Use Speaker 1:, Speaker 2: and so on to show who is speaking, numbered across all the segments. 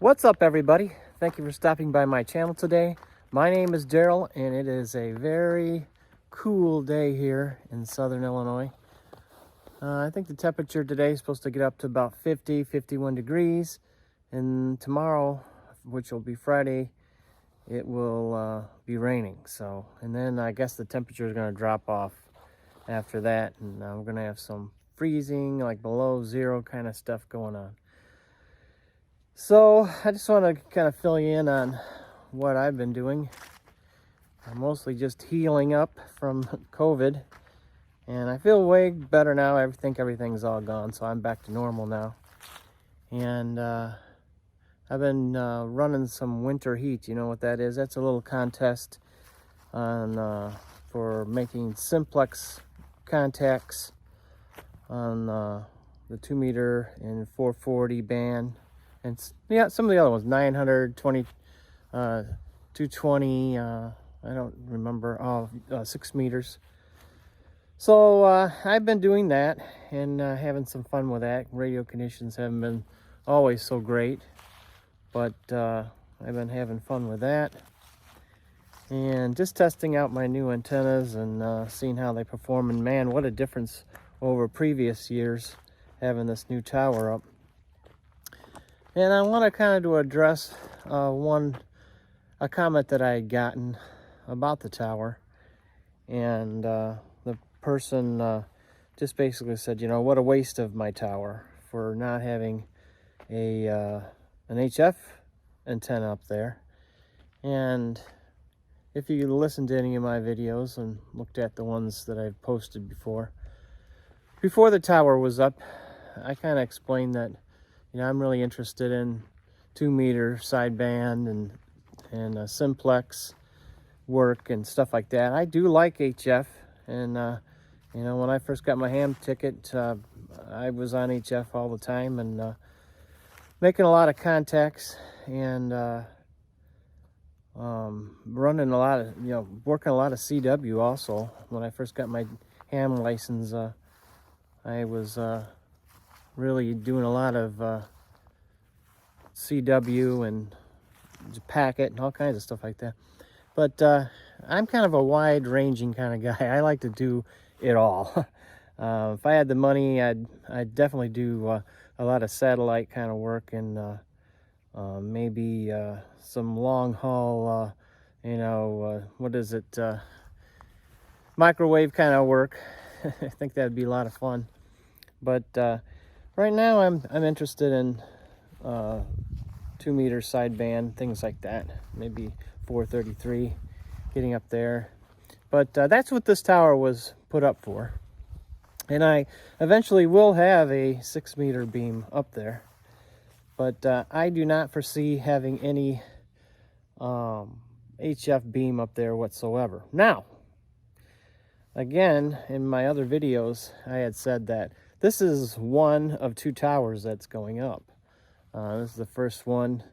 Speaker 1: What's up, everybody? Thank you for stopping by my channel today. My name is Daryl, and it is a very cool day here in Southern Illinois. I think the temperature today is supposed to get up to about 50, 51 degrees. And tomorrow, which will be Friday, it will be raining. And then I guess the temperature is going to drop off after that. And we're going to have some freezing, like below zero kind of stuff going on. So I just want to kind of fill you in on what I've been doing. I'm mostly just healing up from COVID, and I feel way better now. I think everything's all gone, so I'm back to normal now. And I've been running some winter heat. You know what that is? That's a little contest on for making simplex contacts on the 2 meter and 440 band. And yeah, some of the other ones, 900, 220, I don't remember, 6 meters. So I've been doing that and having some fun with that. Radio conditions haven't been always so great, but I've been having fun with that. And just testing out my new antennas and seeing how they perform. And man, what a difference over previous years having this new tower up. And I want to kind of address a comment that I had gotten about the tower. And the person just basically said, you know, what a waste of my tower for not having an HF antenna up there. And if you listened to any of my videos and looked at the ones that I've posted before the tower was up, I kind of explained that, you know, I'm really interested in 2 meter sideband and simplex work and stuff like that. I do like HF, and you know, when I first got my ham ticket, I was on HF all the time and making a lot of contacts and running a lot of, you know, working a lot of CW also. When I first got my ham license, I was really doing a lot of CW and packet and all kinds of stuff like that. But I'm kind of a wide-ranging kind of guy. I like to do it all. If I had the money, I'd definitely do a lot of satellite kind of work and maybe some long-haul, you know, what is it, microwave kind of work. I think that'd be a lot of fun. But right now I'm interested in 2 meter sideband, things like that. Maybe 433, getting up there. But that's what this tower was put up for. And I eventually will have a 6 meter beam up there. But I do not foresee having any HF beam up there whatsoever. Now, again, in my other videos, I had said that this is one of 2 towers that's going up. This is the first one,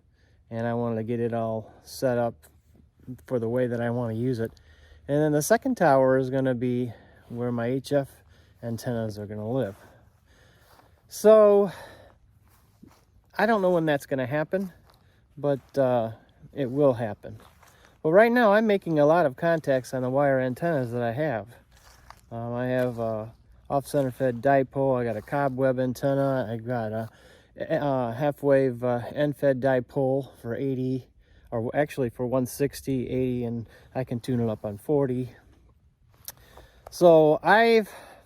Speaker 1: and I wanted to get it all set up for the way that I want to use it. And then the second tower is going to be where my HF antennas are going to live. So I don't know when that's going to happen, but it will happen. But right now I'm making a lot of contacts on the wire antennas that I have. I have off-center fed dipole, I got a cobweb antenna, I got a half-wave end-fed dipole for 80, or actually for 160, 80, and I can tune it up on 40. So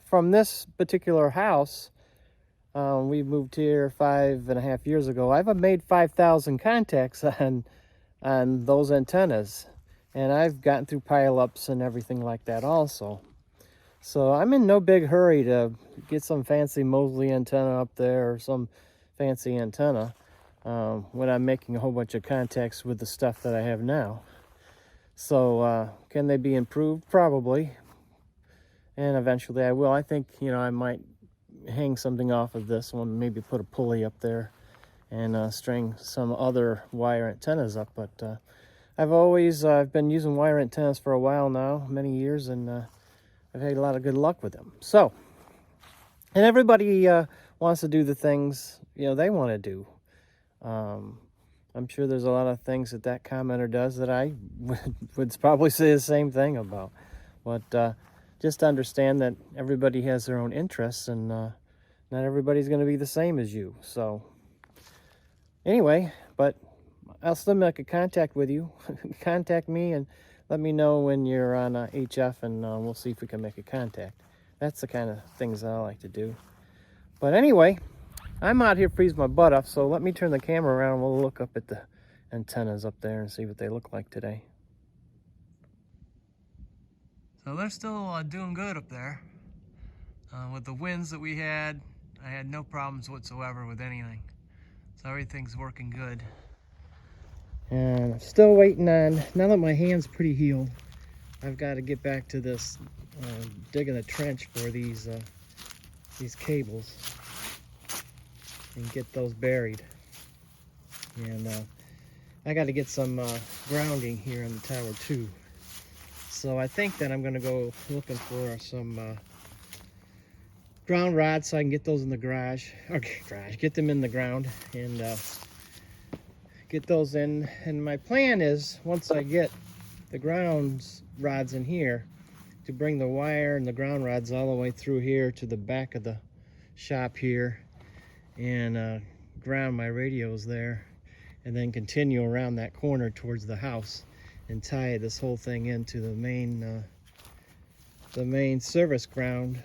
Speaker 1: from this particular house, we moved here 5.5 years ago. I've made 5,000 contacts on those antennas, and I've gotten through pileups and everything like that also. So I'm in no big hurry to get some fancy Mosley antenna up there or some fancy antenna when I'm making a whole bunch of contacts with the stuff that I have now. So can they be improved? Probably. And eventually I will. I think, you know, I might hang something off of this one, maybe put a pulley up there and string some other wire antennas up. But I've been using wire antennas for a while now, many years, and I've had a lot of good luck with them. So, and everybody wants to do the things, you know, they want to do. I'm sure there's a lot of things that commenter does that I would probably say the same thing about. But just understand that everybody has their own interests, and not everybody's going to be the same as you. So anyway, but I'll still make a contact with you. Contact me and let me know when you're on HF, and we'll see if we can make a contact. That's the kind of things that I like to do. But anyway, I'm out here freezing my butt off, so let me turn the camera around and we'll look up at the antennas up there and see what they look like today. So they're still doing good up there. With the winds that we had, I had no problems whatsoever with anything. So everything's working good. And I'm still waiting on, now that my hand's pretty healed, I've got to get back to this digging a trench for these cables and get those buried. And I got to get some grounding here in the tower too. So I think that I'm going to go looking for some ground rods so I can get those in the garage, get them in the ground and get those in. And my plan is, once I get the ground rods in here, to bring the wire and the ground rods all the way through here to the back of the shop here and ground my radios there, and then continue around that corner towards the house and tie this whole thing into the main service ground.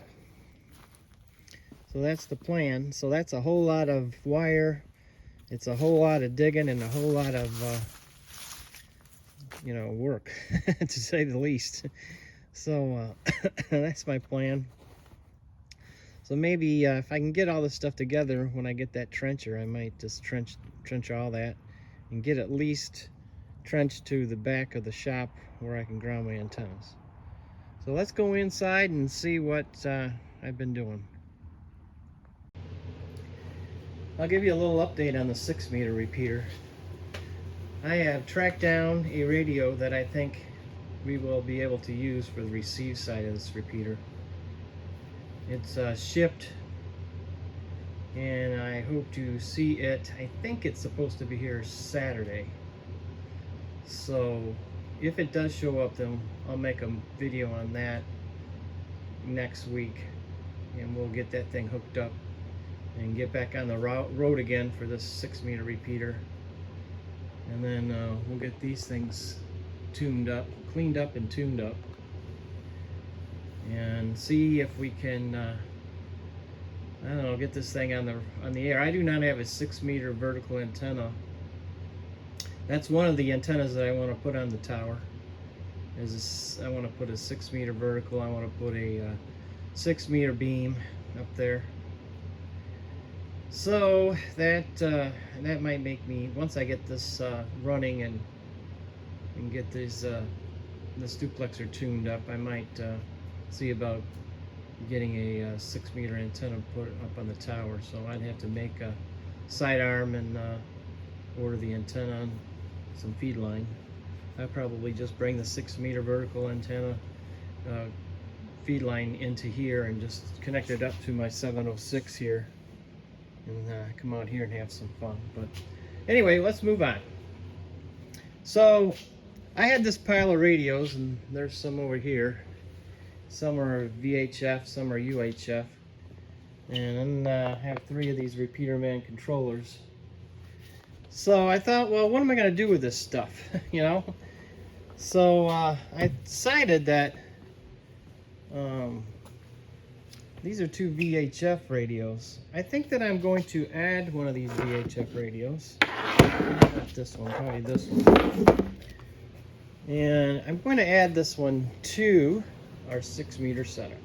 Speaker 1: So that's the plan. So that's a whole lot of wire. It's a whole lot of digging and a whole lot of work, to say the least. So that's my plan. So maybe if I can get all this stuff together when I get that trencher, I might just trench all that and get at least trenched to the back of the shop where I can ground my antennas. So let's go inside and see what I've been doing. I'll give you a little update on the 6-meter repeater. I have tracked down a radio that I think we will be able to use for the receive side of this repeater. It's shipped, and I hope to see it. I think it's supposed to be here Saturday. So if it does show up, then I'll make a video on that next week, and we'll get that thing hooked up and get back on the road again for this 6-meter repeater. And then we'll get these things cleaned up and tuned up, and see if we can I don't know, get this thing on the air. I do not have a 6-meter vertical antenna. That's one of the antennas that I want to put on the tower. I want to put a 6-meter vertical. I want to put a 6-meter beam up there. So that might make me, once I get this running and get this duplexer tuned up, I might see about getting a 6-meter antenna put up on the tower. So I'd have to make a sidearm and order the antenna on some feed line. I'd probably just bring the 6-meter vertical antenna feed line into here and just connect it up to my 706 here, and come out here and have some fun. But anyway, let's move on. So I had this pile of radios, and there's some over here. Some are VHF, some are UHF, and then I have 3 of these Repeaterman controllers. So I thought, well, what am I going to do with this stuff, So I decided that these are 2 VHF radios. I think that I'm going to add one of these VHF radios. Not this one, probably this one. And I'm going to add this one to our 6-meter setup.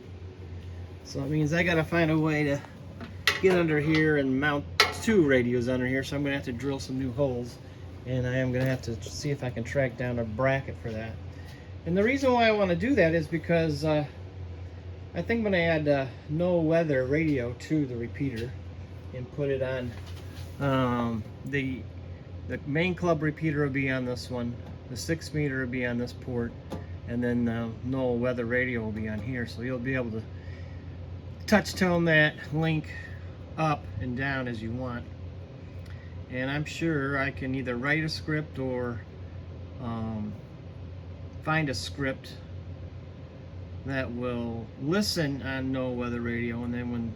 Speaker 1: So it means I got to find a way to get under here and mount 2 radios under here. So I'm going to have to drill some new holes, and I am going to have to see if I can track down a bracket for that. And the reason why I want to do that is because I think when I add no weather radio to the repeater and put it on, the main club repeater will be on this one, the 6-meter will be on this port, and then no weather radio will be on here. So you'll be able to touch tone that link up and down as you want. and I'm sure I can either write a script or find a script that will listen on no weather radio, and then when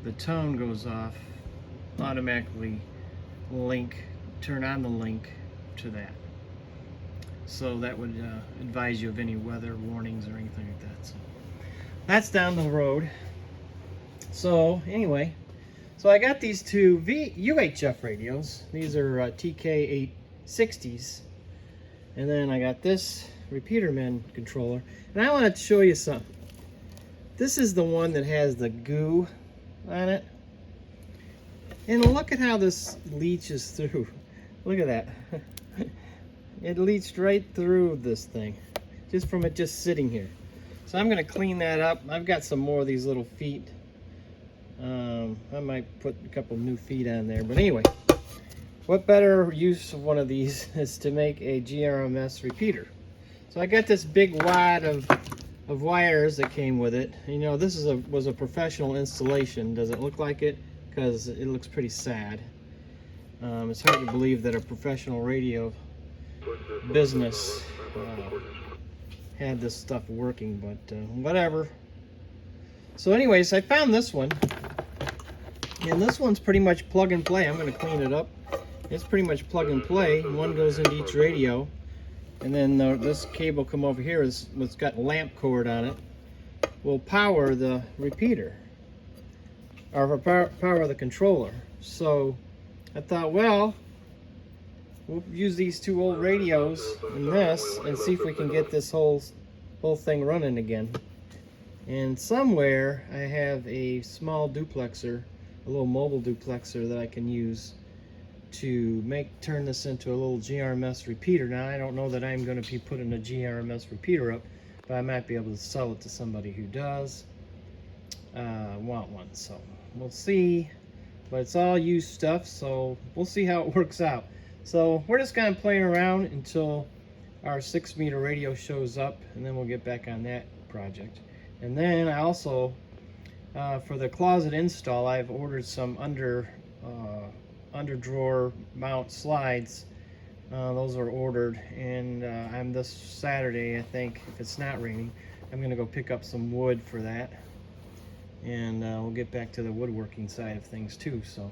Speaker 1: the tone goes off, automatically turn on the link to that. So that would advise you of any weather warnings or anything like that. So that's down the road. So anyway, so I got these two UHF radios. These are TK-860s. And then I got this Repeaterman controller. And I want to show you something. This is the one that has the goo on it. And look at how this leaches through. Look at that. It leached right through this thing, just from it just sitting here. So I'm going to clean that up. I've got some more of these little feet. I might put a couple new feet on there. But anyway, what better use of one of these is to make a GMRS repeater. So I got this big wad of wires that came with it. You know, this was a professional installation. Does it look like it? Because it looks pretty sad. It's hard to believe that a professional radio business had this stuff working, but whatever. So anyways, I found this one, and this one's pretty much plug and play. I'm going to clean it up. It's pretty much plug and play. One goes into each radio, and then this cable come over here is what's got lamp cord on it, will power the repeater, or power the controller. So I thought, well, we'll use these two old radios and this and see if we can get this whole thing running again. And somewhere I have a small duplexer, a little mobile duplexer that I can use to turn this into a little GMRS repeater. Now I don't know that I'm going to be putting a GMRS repeater up, but I might be able to sell it to somebody who does want one. So we'll see. But it's all used stuff, so we'll see how it works out. So we're just kind of playing around until our 6-meter radio shows up, and then we'll get back on that project. And then I also, for the closet install, I've ordered some under drawer mount slides. Those are ordered, and I'm this Saturday, I think, if it's not raining, I'm going to go pick up some wood for that. And we'll get back to the woodworking side of things too. So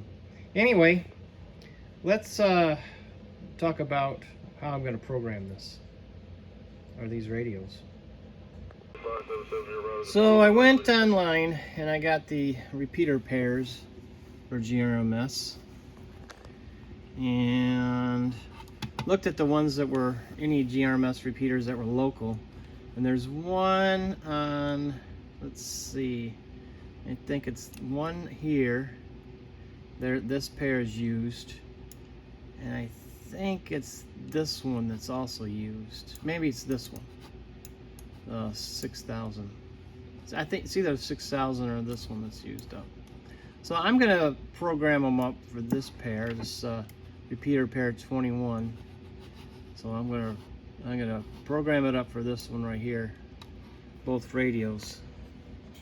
Speaker 1: anyway, let's talk about how I'm going to program this, or these radios. So I went online and I got the repeater pairs for GMRS and looked at the ones that were any GMRS repeaters that were local. And there's one on, let's see, I think it's one here. This pair is used, and I think it's this one that's also used. Maybe it's this one, 6000. I think it's either 6000 or this one that's used up. So I'm gonna program them up for this pair, this repeater pair 21. So I'm gonna program it up for this one right here, both radios.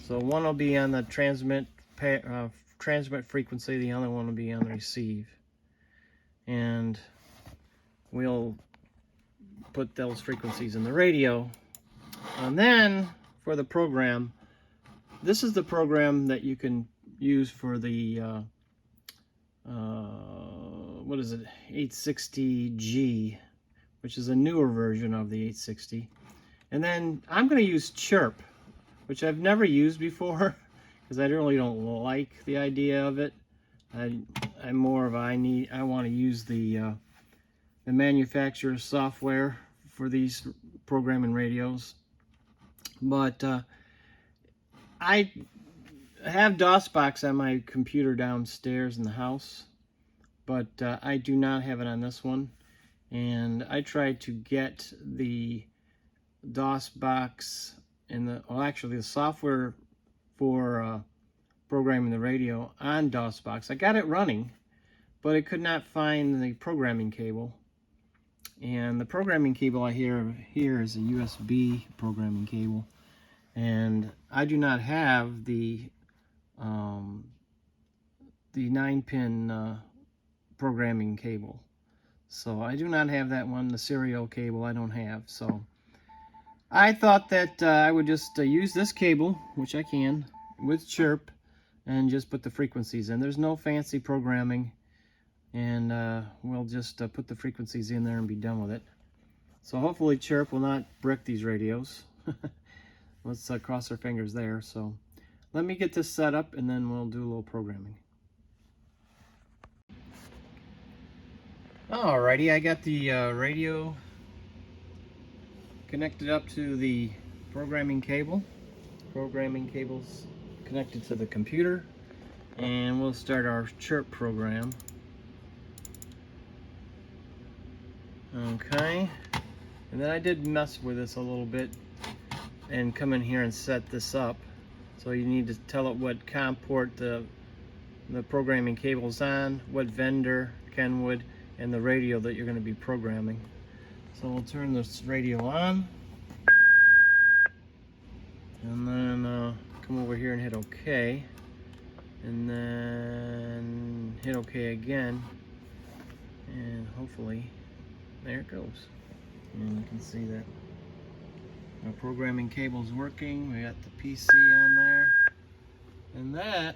Speaker 1: So one will be on the transmit frequency, the other one will be on the receive. And we'll put those frequencies in the radio. And then for the program, this is the program that you can use for the, what is it, 860G, which is a newer version of the 860. And then I'm going to use Chirp, which I've never used before because I really don't like the idea of it. I'm more of I want to use the manufacturer's software for these programming radios. But I have DOSBox on my computer downstairs in the house, but I do not have it on this one. And I tried to get the DOSBox and actually the software for programming the radio on DOSBox. I got it running, but I could not find the programming cable. And the programming cable I have here is a USB programming cable, and I do not have the 9-pin programming cable. So I do not have that one. The serial cable I don't have. So I thought that I would just use this cable, which I can, with chirp, and just put the frequencies in. There's no fancy programming, and we'll just put the frequencies in there and be done with it. So hopefully chirp will not brick these radios. Let's cross our fingers there. So let me get this set up, and then we'll do a little programming. Alrighty, I got the radio connected up to the programming cable. Programming cable's connected to the computer, and we'll start our chirp program. Okay, and then I did mess with this a little bit and come in here and set this up. So you need to tell it what COM port the programming cable's on, what vendor, Kenwood, and the radio that you're going to be programming. So we'll turn this radio on, and then come over here and hit OK, and then hit OK again, and hopefully there it goes. And you can see that our programming cable's working. We got the PC on there, and that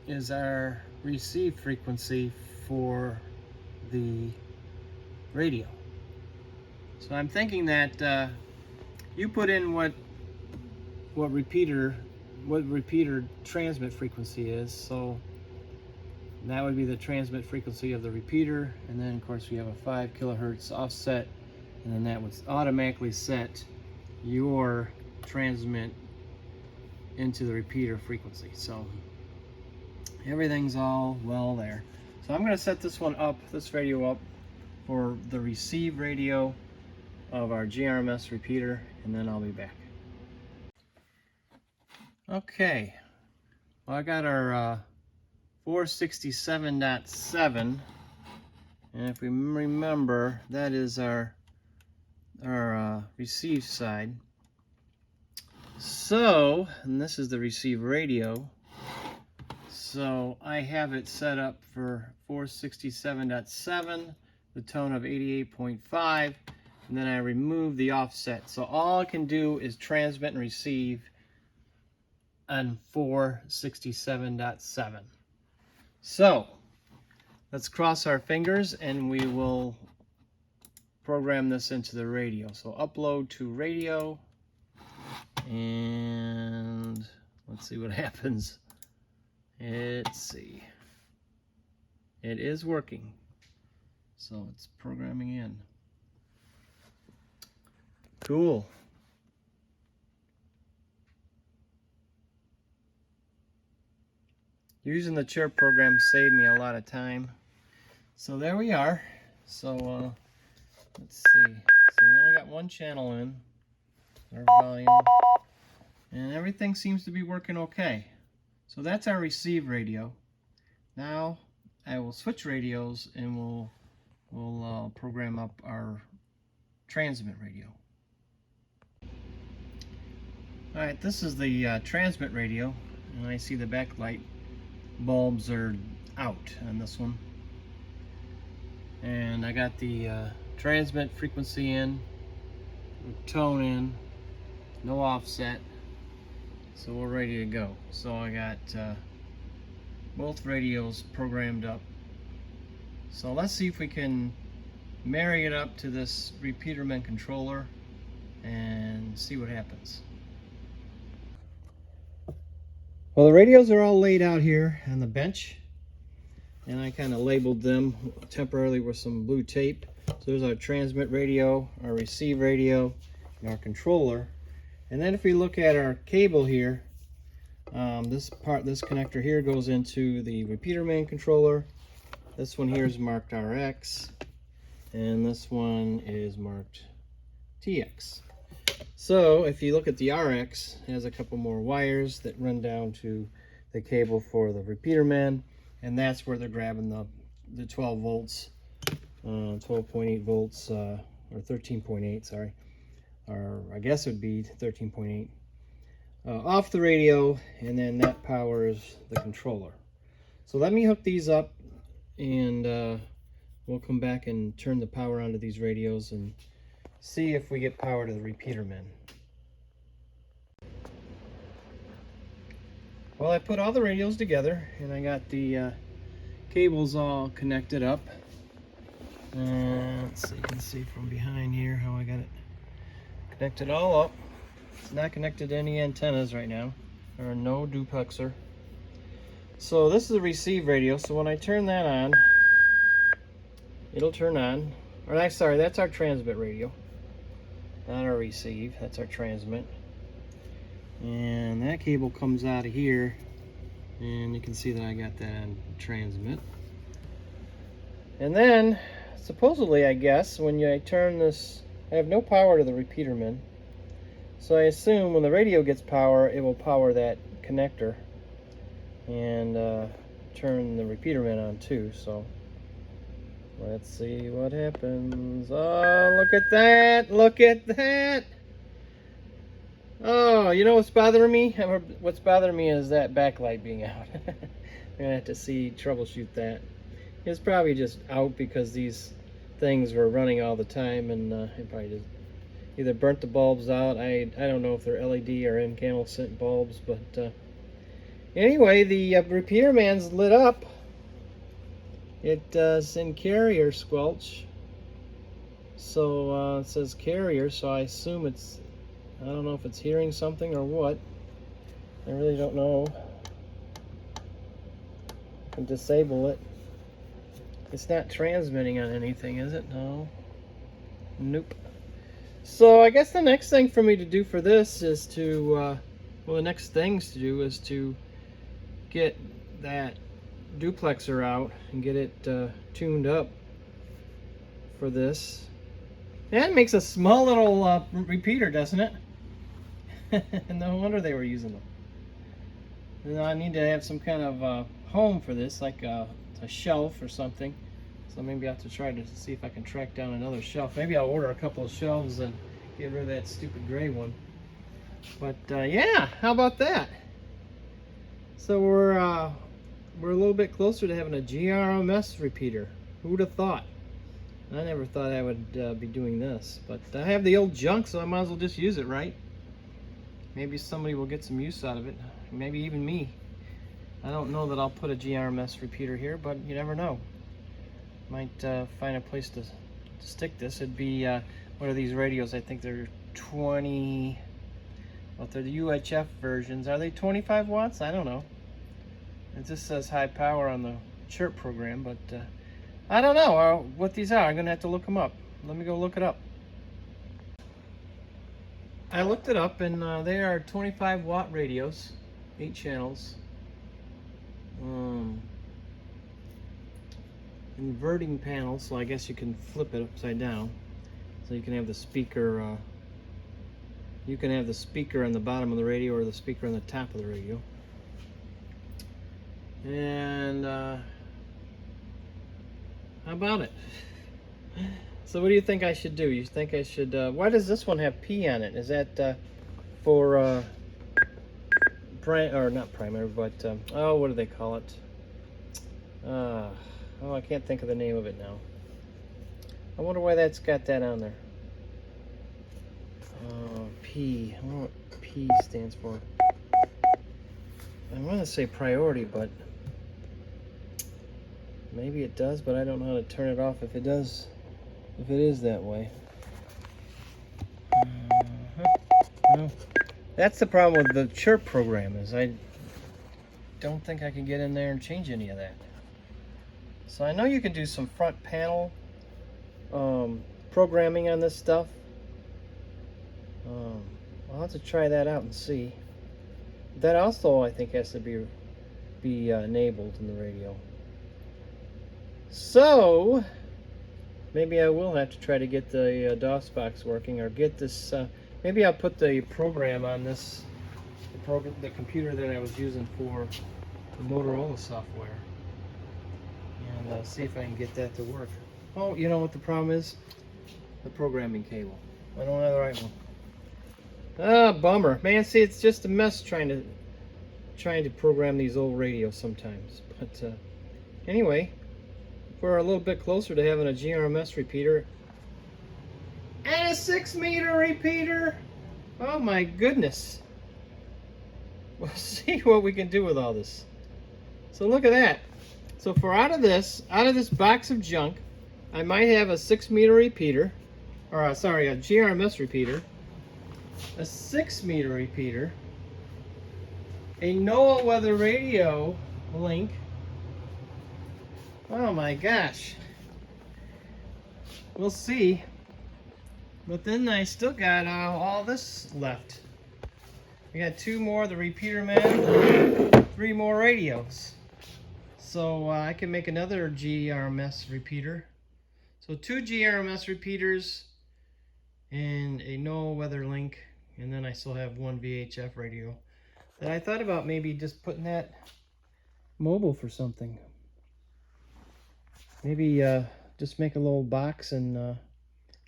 Speaker 1: is our receive frequency for the radio. So I'm thinking that you put in what repeater transmit frequency is. So that would be the transmit frequency of the repeater, and then of course we have a 5 kilohertz offset, and then that would automatically set your transmit into the repeater frequency. So everything's all well there. So I'm going to set this radio up for the receive radio of our GMRS repeater, and then I'll be back. Okay, well, I got our 467.7, and if we remember, that is our receive side. So, and this is the receive radio. So I have it set up for 467.7, the tone of 88.5, and then I remove the offset. So all I can do is transmit and receive on 467.7. So let's cross our fingers and we will program this into the radio. So upload to radio, and let's see what happens. Let's see. It is working. So it's programming in. Cool. Using the chirp program saved me a lot of time. So there we are. So let's see. So we only got one channel in, our volume, and everything seems to be working okay. So that's our receive radio. Now I will switch radios and we'll program up our transmit radio. Alright, this is the transmit radio, and I see the backlight bulbs are out on this one. And I got the transmit frequency in, tone in, no offset, so we're ready to go. So I got both radios programmed up. So let's see if we can marry it up to this Repeaterman controller and see what happens. Well, the radios are all laid out here on the bench, and I kind of labeled them temporarily with some blue tape. So there's our transmit radio, our receive radio, and our controller. And then if we look at our cable here, this connector here goes into the Repeaterman controller. This one here is marked RX, and this one is marked TX. So if you look at the RX, it has a couple more wires that run down to the cable for the Repeaterman, and that's where they're grabbing the 12 volts, 12.8 volts, or 13.8, sorry, or I guess it would be 13.8, off the radio, and then that powers the controller. So let me hook these up and we'll come back and turn the power onto these radios and see if we get power to the Repeaterman. Well, I put all the radios together and I got the cables all connected up. Let's see, you can see from behind here how I got it connected all up. It's not connected to any antennas right now, or no duplexer. So this is a receive radio, so when I turn that on, it'll turn on. Or sorry, that's our transmit radio, not our receive, that's our transmit. And that cable comes out of here, and you can see that I got that on transmit. And then, supposedly, I guess, when I turn this, I have no power to the Repeaterman. So I assume when the radio gets power, it will power that connector and turn the Repeaterman on too. So let's see what happens. Oh, look at that! Look at that! Oh, you know what's bothering me? What's bothering me is that backlight being out. I'm gonna have to troubleshoot that. It's probably just out because these things were running all the time, and it probably just either burnt the bulbs out. I don't know if they're LED or incandescent bulbs, but anyway, the Repeaterman's lit up. It's in carrier squelch, so it says carrier, so I assume it's, I don't know if it's hearing something or what. I really don't know. I can disable it. It's not transmitting on anything, is it? No. Nope. So I guess the next thing for me to do for this is to, well, the next things to do is to get that duplexer out and get it tuned up for this. That makes a small little repeater, doesn't it? No wonder they were using them. And I need to have some kind of home for this, like a shelf or something. So maybe I have to try to see if I can track down another shelf. Maybe I'll order a couple of shelves and get rid of that stupid gray one. But yeah, how about that? So we're a little bit closer to having a GMRS repeater. Who would have thought? I never thought I would be doing this, but I have the old junk, so I might as well just use it, right? Maybe somebody will get some use out of it. Maybe even me. I don't know that I'll put a GMRS repeater here, but you never know. Might find a place to stick this. It'd be one of these radios. I think they're 20. Well, they're the UHF versions. Are they 25 watts? I don't know. It just says high power on the chirp program, but I don't know what these are. I'm gonna have to look them up. Let me go look it up. I looked it up, and they are 25 watt radios, 8 channels. Inverting panel, so I guess you can flip it upside down, so you can have the speaker. You can have the speaker on the bottom of the radio or the speaker on the top of the radio. And how about it? So what do you think I should do? You think I should, why does this one have P on it? Is that for or not primary, but oh, what do they call it? Oh, I can't think of the name of it now. I wonder why that's got that on there. P. I don't know what P stands for. I want to say priority, but maybe it does, but I don't know how to turn it off if it does, if it is that way. No. That's the problem with the chirp program, is I don't think I can get in there and change any of that. So I know you can do some front panel programming on this stuff. I'll have to try that out and see. That also, I think, has to be enabled in the radio. So maybe I will have to try to get the DOS box working, or get this. Maybe I'll put the program on this, the computer that I was using for the Motorola software, and see if I can get that to work. Oh, you know what the problem is? The programming cable. I don't have the right one. Ah, bummer, man. See, it's just a mess trying to program these old radios sometimes. But anyway, we're a little bit closer to having a GMRS repeater and a 6-meter repeater. Oh my goodness. We'll see what we can do with all this. So look at that. So for out of this box of junk, I might have a 6-meter repeater, or sorry, a GMRS repeater, a 6-meter repeater, a NOAA weather radio link. Oh my gosh. We'll see. But then I still got all this left. I got 2 more of the Repeaterman, 3 more radios. So I can make another GMRS repeater. So 2 GMRS repeaters and a NOAA weather link, and then I still have 1 VHF radio. That I thought about maybe just putting that mobile for something. Maybe just make a little box and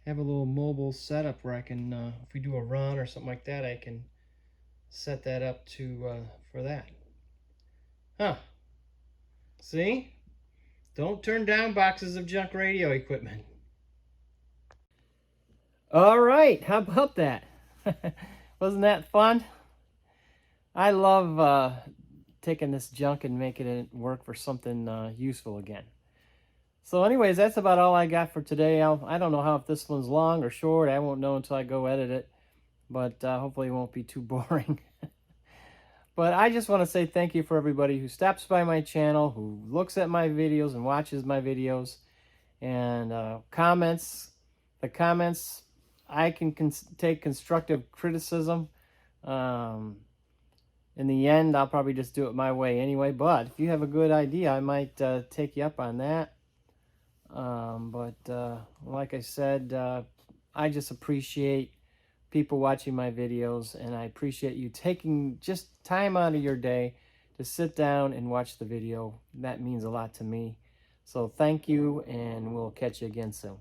Speaker 1: have a little mobile setup where I can, if we do a run or something like that, I can set that up to for that. Huh. See? Don't turn down boxes of junk radio equipment. All right, how about that? Wasn't that fun? I love taking this junk and making it work for something useful again. So anyways, that's about all I got for today. I don't know if this one's long or short. I won't know until I go edit it. But hopefully it won't be too boring. But I just want to say thank you for everybody who stops by my channel, who looks at my videos and watches my videos, and comments. The comments, I can take constructive criticism. In the end, I'll probably just do it my way anyway. But if you have a good idea, I might take you up on that. Like I said, I just appreciate people watching my videos, and I appreciate you taking just time out of your day to sit down and watch the video. That means a lot to me. So thank you, and we'll catch you again soon.